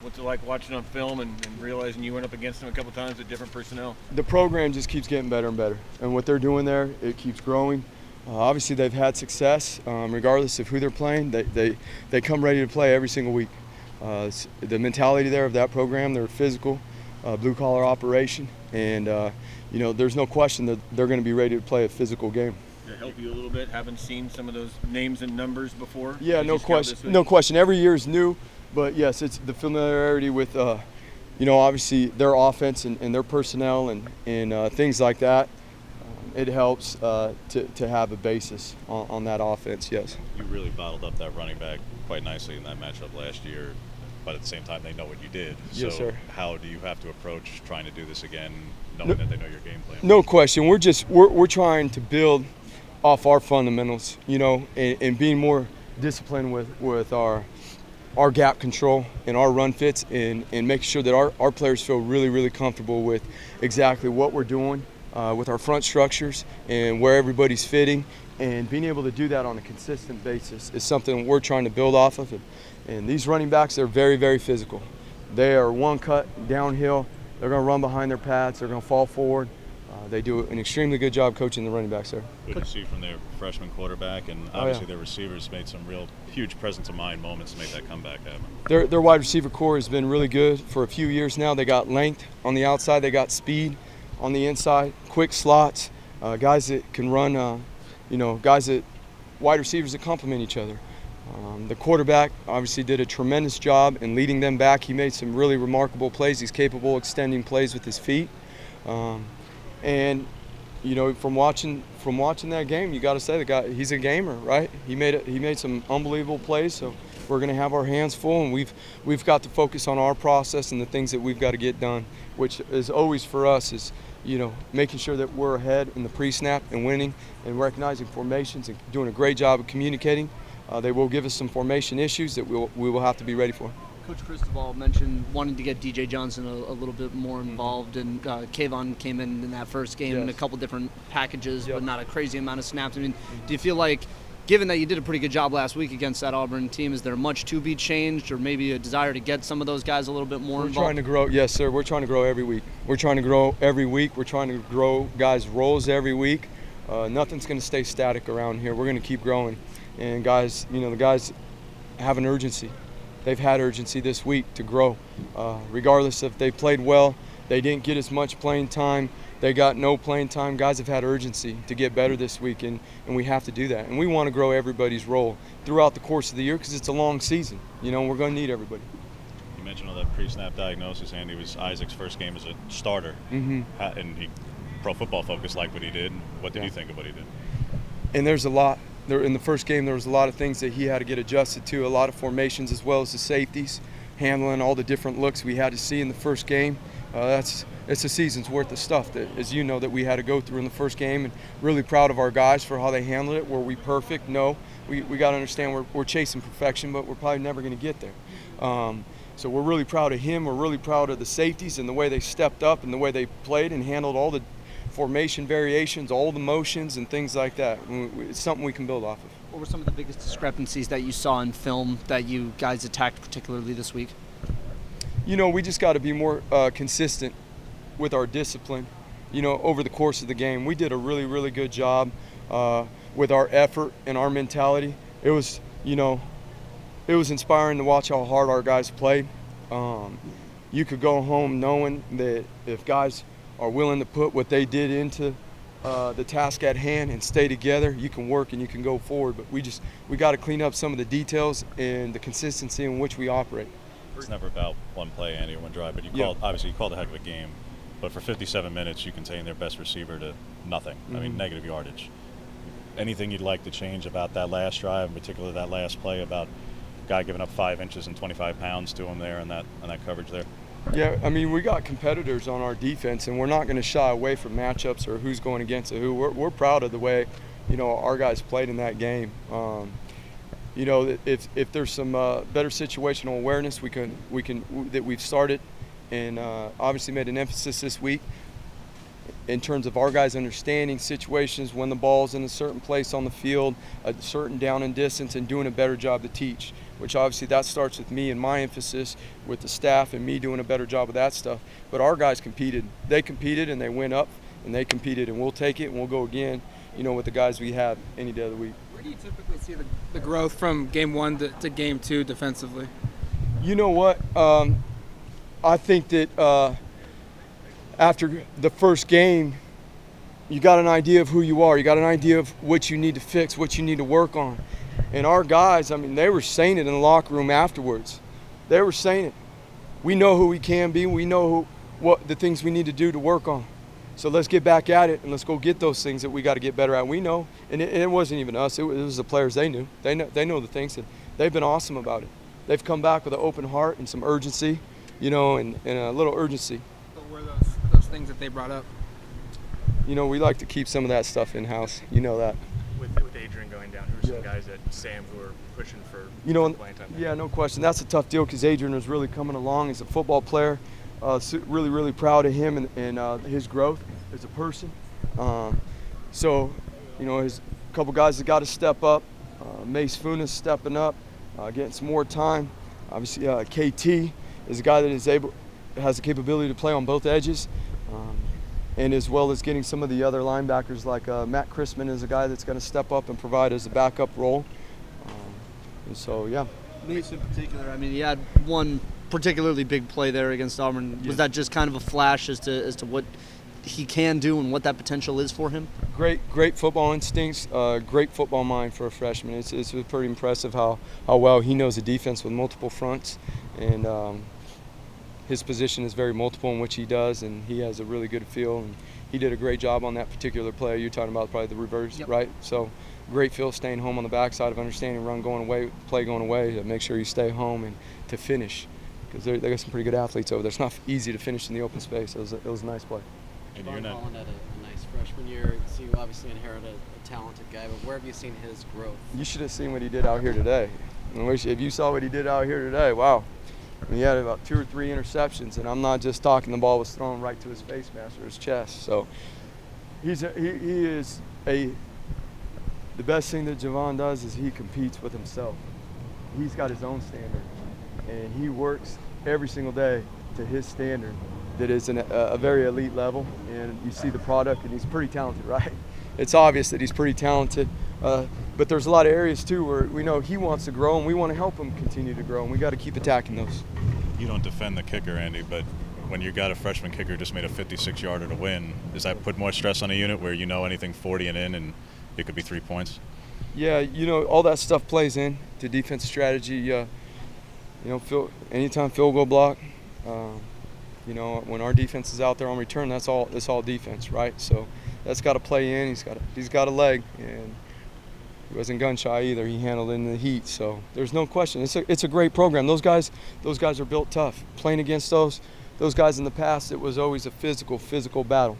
What's it like watching on film and realizing you went up against them a couple times with different personnel? The program just keeps getting better and better, and what they're doing there, it keeps growing. Obviously, they've had success, regardless of who they're playing. They come ready to play every single week. The mentality there of that program, they're physical, blue-collar operation, and there's no question that they're going to be ready to play a physical game. Did it help you a little bit? Haven't seen some of those names and numbers before? Yeah, no question. No question. Every year is new, but yes, it's the familiarity with, obviously their offense and their personnel and things like that. It helps to have a basis on that offense, yes. You really bottled up that running back quite nicely in that matchup last year, but at the same time, they know what you did. Yes, so sir. How do you have to approach trying to do this again, knowing that they know your game plan? No question. We're trying to build off our fundamentals, and being more disciplined with our gap control and our run fits and making sure that our players feel really, really comfortable with exactly what we're doing with our front structures and where everybody's fitting, and being able to do that on a consistent basis is something we're trying to build off of. And these running backs, they're very, very physical. They are one cut downhill. They're going to run behind their pads. They're going to fall forward. They do an extremely good job coaching the running backs there. Good to see from their freshman quarterback, and obviously their receivers made some real huge presence of mind moments to make that comeback happen. Their wide receiver core has been really good for a few years now. They got length on the outside. They got speed on the inside, quick slots, guys that can run, wide receivers that complement each other. The quarterback obviously did a tremendous job in leading them back. He made some really remarkable plays. He's capable of extending plays with his feet. And from watching that game, you got to say the guy, he's a gamer, right? He made some unbelievable plays. So we're going to have our hands full, and we've got to focus on our process and the things that we've got to get done, which is always for us is making sure that we're ahead in the pre-snap and winning and recognizing formations and doing a great job of communicating. They will give us some formation issues that we will have to be ready for. Coach Cristobal mentioned wanting to get DJ Johnson a little bit more involved, and Kayvon came in that first game in a couple different packages, but not a crazy amount of snaps. I mean, do you feel like, given that you did a pretty good job last week against that Auburn team, is there much to be changed, or maybe a desire to get some of those guys a little bit more involved? We're trying to grow. Yes, sir. We're trying to grow every week. We're trying to grow every week. We're trying to grow guys' roles every week. Nothing's going to stay static around here. We're going to keep growing. And guys, the guys have an urgency. They've had urgency this week to grow. Regardless if they played well, they didn't get as much playing time, they got no playing time. Guys have had urgency to get better this week, and we have to do that. And we want to grow everybody's role throughout the course of the year because it's a long season. We're going to need everybody. You mentioned all that pre-snap diagnosis, Andy. It was Isaac's first game as a starter, and Pro Football Focus liked what he did. What did you think of what he did? And there's a lot. In the first game, there was a lot of things that he had to get adjusted to, a lot of formations as well as the safeties, handling all the different looks we had to see in the first game. It's a season's worth of stuff that, as you know, that we had to go through in the first game, and really proud of our guys for how they handled it. Were we perfect? No. We got to understand we're chasing perfection, but we're probably never going to get there. So we're really proud of him. We're really proud of the safeties and the way they stepped up and the way they played and handled all the formation variations, all the motions and things like that. It's something we can build off of. What were some of the biggest discrepancies that you saw in film that you guys attacked particularly this week? We just got to be more consistent with our discipline, over the course of the game. We did a really, really good job with our effort and our mentality. It was inspiring to watch how hard our guys played. You could go home knowing that if guys are willing to put what they did into the task at hand and stay together, you can work and you can go forward. But we got to clean up some of the details and the consistency in which we operate. It's never about one play, Andy, or one drive, but you called a heck of a game. But for 57 minutes, you contained their best receiver to nothing. I mean, negative yardage. Anything you'd like to change about that last drive, in particular that last play, about guy giving up 5 inches and 25 pounds to him there and that coverage there? Yeah, I mean, we got competitors on our defense, and we're not going to shy away from matchups or who's going against who. We're proud of the way, our guys played in that game. If there's some better situational awareness, that we've started, and obviously made an emphasis this week. in terms of our guys understanding situations when the ball's in a certain place on the field, a certain down and distance, and doing a better job to teach, which obviously that starts with me and my emphasis with the staff and me doing a better job of that stuff. But our guys competed. They competed and they went up and they competed, and we'll take it and we'll go again, with the guys we have any day of the week. Where do you typically see the growth from game one to game two defensively? You know what? I think that after the first game, you got an idea of who you are. You got an idea of what you need to fix, what you need to work on. And our guys, they were saying it in the locker room afterwards. They were saying it. We know who we can be. We know what the things we need to do to work on. So let's get back at it and let's go get those things that we got to get better at. We know, and it wasn't even us. It was the players. They knew. They know the things, and they've been awesome about it. They've come back with an open heart and some urgency, and a little urgency. What were those things that they brought up? We like to keep some of that stuff in-house. You know that. With Adrian going down, who are some guys at Sam who are pushing for playing time? Yeah, no question. That's a tough deal because Adrian is really coming along as a football player. Really, really proud of him and his growth as a person. His couple guys that got to step up. Mace Funas stepping up, getting some more time. Obviously, KT is a guy that has the capability to play on both edges, and as well as getting some of the other linebackers like Matt Chrisman is a guy that's going to step up and provide as a backup role. Mace in particular, he had one particularly big play there against Auburn. Was that just kind of a flash as to what he can do and what that potential is for him? Great football instincts, great football mind for a freshman. It's pretty impressive how well he knows the defense with multiple fronts, and his position is very multiple in which he does, and he has a really good feel, and he did a great job on that particular play. You're talking about probably the reverse, yep. Right? So great feel staying home on the backside of understanding run going away, play going away, to make sure you stay home and to finish, because they got some pretty good athletes over there. It's not easy to finish in the open space. It was a nice play. Javon Holland had a nice freshman year, so you obviously inherited a talented guy, but where have you seen his growth? You should have seen what he did out here today. If you saw what he did out here today, wow. He had about 2 or 3 interceptions, and I'm not just talking, the ball was thrown right to his face mask or his chest. So the best thing that Javon does is he competes with himself. He's got his own standard, and he works every single day to his standard that is a very elite level, and you see the product, and he's pretty talented, right? It's obvious that he's pretty talented, but there's a lot of areas too where we know he wants to grow, and we want to help him continue to grow, and we got to keep attacking those. You don't defend the kicker, Andy, but when you got a freshman kicker who just made a 56-yarder to win, does that put more stress on a unit where anything 40 and in, and it could be 3 points? Yeah, all that stuff plays in to defensive strategy. Anytime field goal block, when our defense is out there on return, that's all defense, right? So that's got to play in. He's got a leg, and he wasn't gun shy either. He handled it in the heat, so there's no question. It's a great program. Those guys are built tough. Playing against those guys in the past, it was always a physical battle.